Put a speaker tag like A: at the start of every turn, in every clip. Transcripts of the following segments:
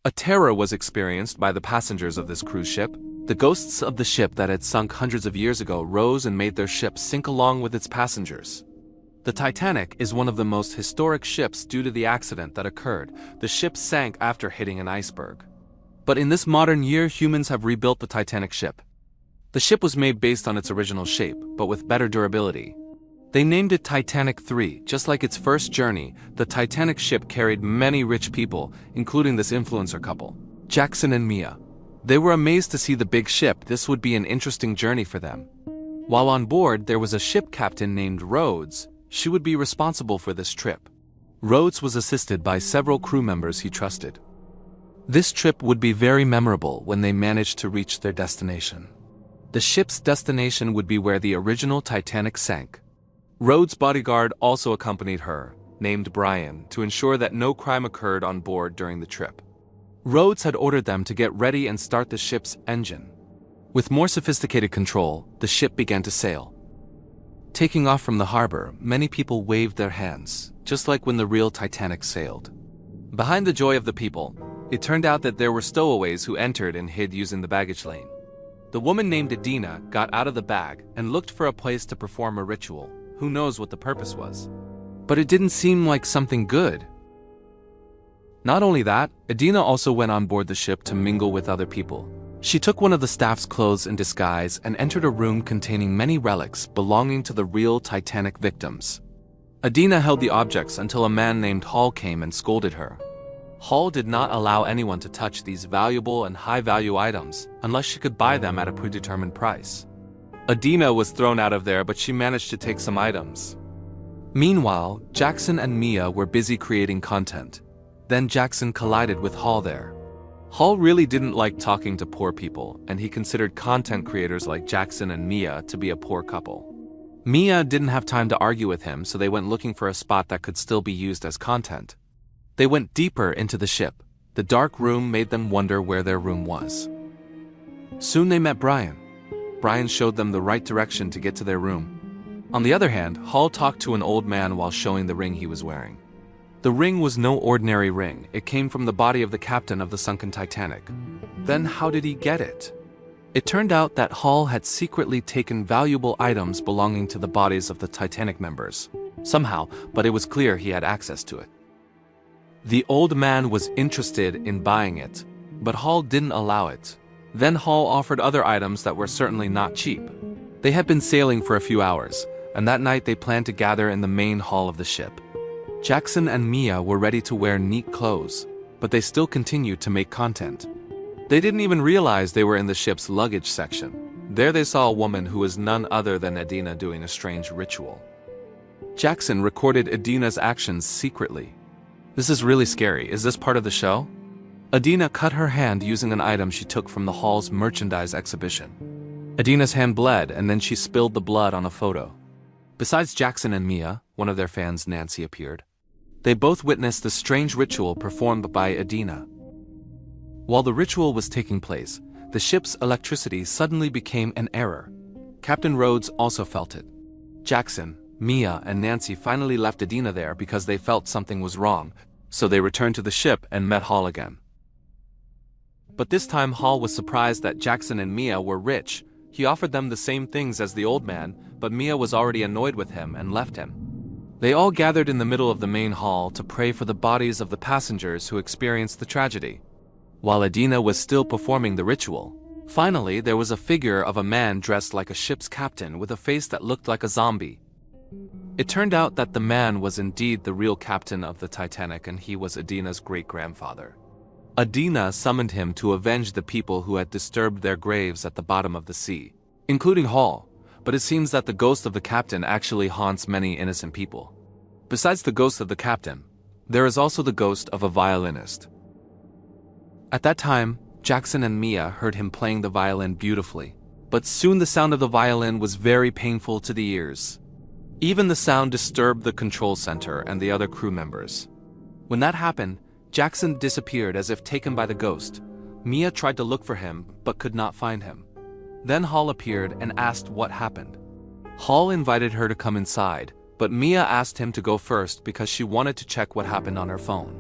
A: A terror was experienced by the passengers of this cruise ship. The ghosts of the ship that had sunk hundreds of years ago rose and made their ship sink along with its passengers. The Titanic is one of the most historic ships due to the accident that occurred. The ship sank after hitting an iceberg. But in this modern year, humans have rebuilt the Titanic ship. The ship was made based on its original shape, but with better durability. They named it Titanic 3. Just like its first journey, the Titanic ship carried many rich people, including this influencer couple, Jackson and Mia. They were amazed to see the big ship. This would be an interesting journey for them. While on board, there was a ship captain named Rhodes. She would be responsible for this trip. Rhodes was assisted by several crew members he trusted. This trip would be very memorable when they managed to reach their destination. The ship's destination would be where the original Titanic sank. Rhodes' bodyguard also accompanied her, named Brian, to ensure that no crime occurred on board during the trip. Rhodes had ordered them to get ready and start the ship's engine. With more sophisticated control, the ship began to sail. Taking off from the harbor, many people waved their hands, just like when the real Titanic sailed. Behind the joy of the people, it turned out that there were stowaways who entered and hid using the baggage lane. The woman named Adina got out of the bag and looked for a place to perform a ritual. Who knows what the purpose was? But it didn't seem like something good. Not only that, Adina also went on board the ship to mingle with other people. She took one of the staff's clothes in disguise and entered a room containing many relics belonging to the real Titanic victims. Adina held the objects until a man named Hall came and scolded her. Hall did not allow anyone to touch these valuable and high-value items unless she could buy them at a predetermined price. Adina was thrown out of there, but she managed to take some items. Meanwhile, Jackson and Mia were busy creating content. Then Jackson collided with Hall there. Hall really didn't like talking to poor people, and he considered content creators like Jackson and Mia to be a poor couple. Mia didn't have time to argue with him, so they went looking for a spot that could still be used as content. They went deeper into the ship. The dark room made them wonder where their room was. Soon they met Brian. Brian showed them the right direction to get to their room. On the other hand, Hall talked to an old man while showing the ring he was wearing. The ring was no ordinary ring. It came from the body of the captain of the sunken Titanic. Then how did he get it? It turned out that Hall had secretly taken valuable items belonging to the bodies of the Titanic members. Somehow, but it was clear he had access to it. The old man was interested in buying it, but Hall didn't allow it. Then Hall offered other items that were certainly not cheap. They had been sailing for a few hours, and that night they planned to gather in the main hall of the ship. Jackson and Mia were ready to wear neat clothes, but they still continued to make content. They didn't even realize they were in the ship's luggage section. There they saw a woman who was none other than Adina doing a strange ritual. Jackson recorded Adina's actions secretly. This is really scary. Is this part of the show? Adina cut her hand using an item she took from the hall's merchandise exhibition. Adina's hand bled, and then she spilled the blood on a photo. Besides Jackson and Mia, one of their fans, Nancy, appeared. They both witnessed the strange ritual performed by Adina. While the ritual was taking place, the ship's electricity suddenly became an error. Captain Rhodes also felt it. Jackson, Mia, and Nancy finally left Adina there because they felt something was wrong, so they returned to the ship and met Hall again. But this time Hall was surprised that Jackson and Mia were rich. He offered them the same things as the old man, but Mia was already annoyed with him and left him. They all gathered in the middle of the main hall to pray for the bodies of the passengers who experienced the tragedy. While Adina was still performing the ritual, finally there was a figure of a man dressed like a ship's captain with a face that looked like a zombie. It turned out that the man was indeed the real captain of the Titanic, and he was Adina's great-grandfather. Adina summoned him to avenge the people who had disturbed their graves at the bottom of the sea, including Hall. But it seems that the ghost of the captain actually haunts many innocent people. Besides the ghost of the captain, there is also the ghost of a violinist. At that time, Jackson and Mia heard him playing the violin beautifully, but soon the sound of the violin was very painful to the ears. Even the sound disturbed the control center and the other crew members. When that happened, Jackson disappeared as if taken by the ghost. Mia tried to look for him, but could not find him. Then Hall appeared and asked what happened. Hall invited her to come inside, but Mia asked him to go first because she wanted to check what happened on her phone.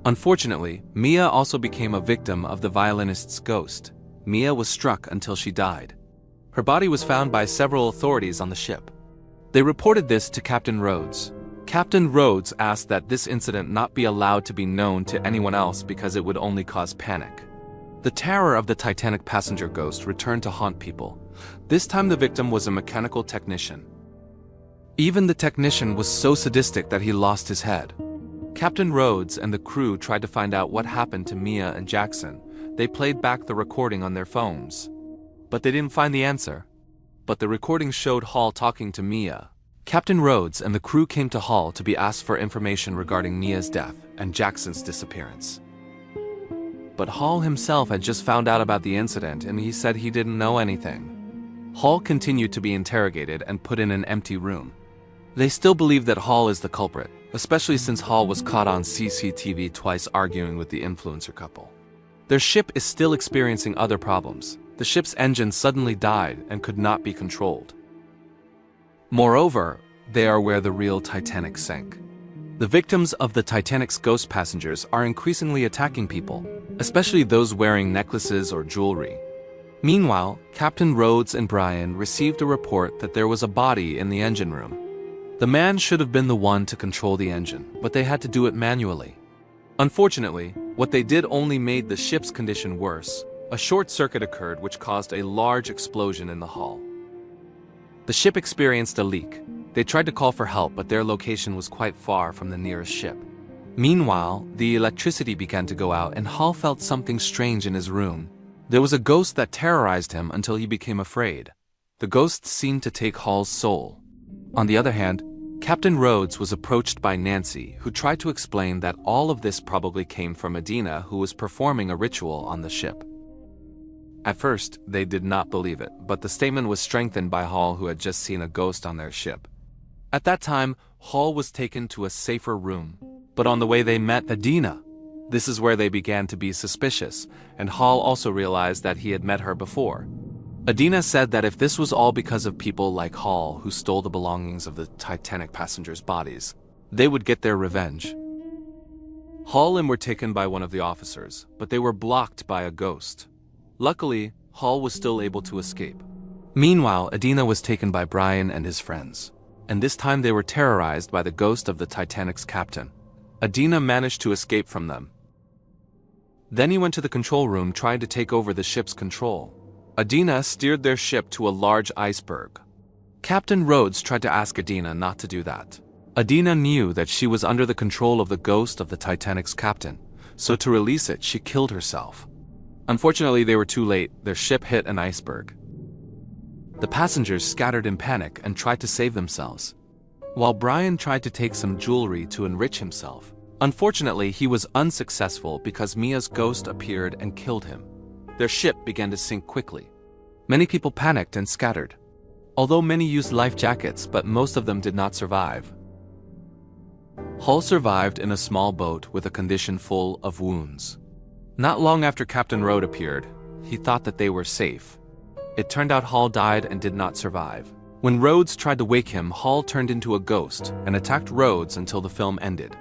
A: Unfortunately, Mia also became a victim of the violinist's ghost. Mia was struck until she died. Her body was found by several authorities on the ship. They reported this to Captain Rhodes. Captain Rhodes asked that this incident not be allowed to be known to anyone else because it would only cause panic. The terror of the Titanic passenger ghost returned to haunt people. This time the victim was a mechanical technician. Even the technician was so sadistic that he lost his head. Captain Rhodes and the crew tried to find out what happened to Mia and Jackson. They played back the recording on their phones. But they didn't find the answer. But the recording showed Hall talking to Mia. Captain Rhodes and the crew came to Hall to be asked for information regarding Mia's death and Jackson's disappearance. But Hall himself had just found out about the incident and he said he didn't know anything. Hall continued to be interrogated and put in an empty room. They still believe that Hall is the culprit, especially since Hall was caught on CCTV twice arguing with the influencer couple. Their ship is still experiencing other problems. The ship's engine suddenly died and could not be controlled. Moreover, they are where the real Titanic sank. The victims of the Titanic's ghost passengers are increasingly attacking people, especially those wearing necklaces or jewelry. Meanwhile, Captain Rhodes and Brian received a report that there was a body in the engine room. The man should have been the one to control the engine, but they had to do it manually. Unfortunately, what they did only made the ship's condition worse. A short circuit occurred which caused a large explosion in the hull. The ship experienced a leak. They tried to call for help, but their location was quite far from the nearest ship. Meanwhile, the electricity began to go out and Hall felt something strange in his room. There was a ghost that terrorized him until he became afraid. The ghost seemed to take Hall's soul. On the other hand, Captain Rhodes was approached by Nancy, who tried to explain that all of this probably came from Adina, who was performing a ritual on the ship. At first, they did not believe it, but the statement was strengthened by Hall, who had just seen a ghost on their ship. At that time, Hall was taken to a safer room, but on the way they met Adina. This is where they began to be suspicious, and Hall also realized that he had met her before. Adina said that if this was all because of people like Hall who stole the belongings of the Titanic passengers' bodies, they would get their revenge. Hall and were taken by one of the officers, but they were blocked by a ghost. Luckily, Hall was still able to escape. Meanwhile, Adina was taken by Brian and his friends, and this time they were terrorized by the ghost of the Titanic's captain. Adina managed to escape from them. Then he went to the control room trying to take over the ship's control. Adina steered their ship to a large iceberg. Captain Rhodes tried to ask Adina not to do that. Adina knew that she was under the control of the ghost of the Titanic's captain, so to release it, she killed herself. Unfortunately, they were too late. Their ship hit an iceberg. The passengers scattered in panic and tried to save themselves, while Brian tried to take some jewelry to enrich himself. Unfortunately, he was unsuccessful because Mia's ghost appeared and killed him. Their ship began to sink quickly. Many people panicked and scattered. Although many used life jackets, but most of them did not survive. Hull survived in a small boat with a condition full of wounds. Not long after Captain Rhodes appeared, he thought that they were safe. It turned out Hull died and did not survive. When Rhodes tried to wake him, Hull turned into a ghost and attacked Rhodes until the film ended.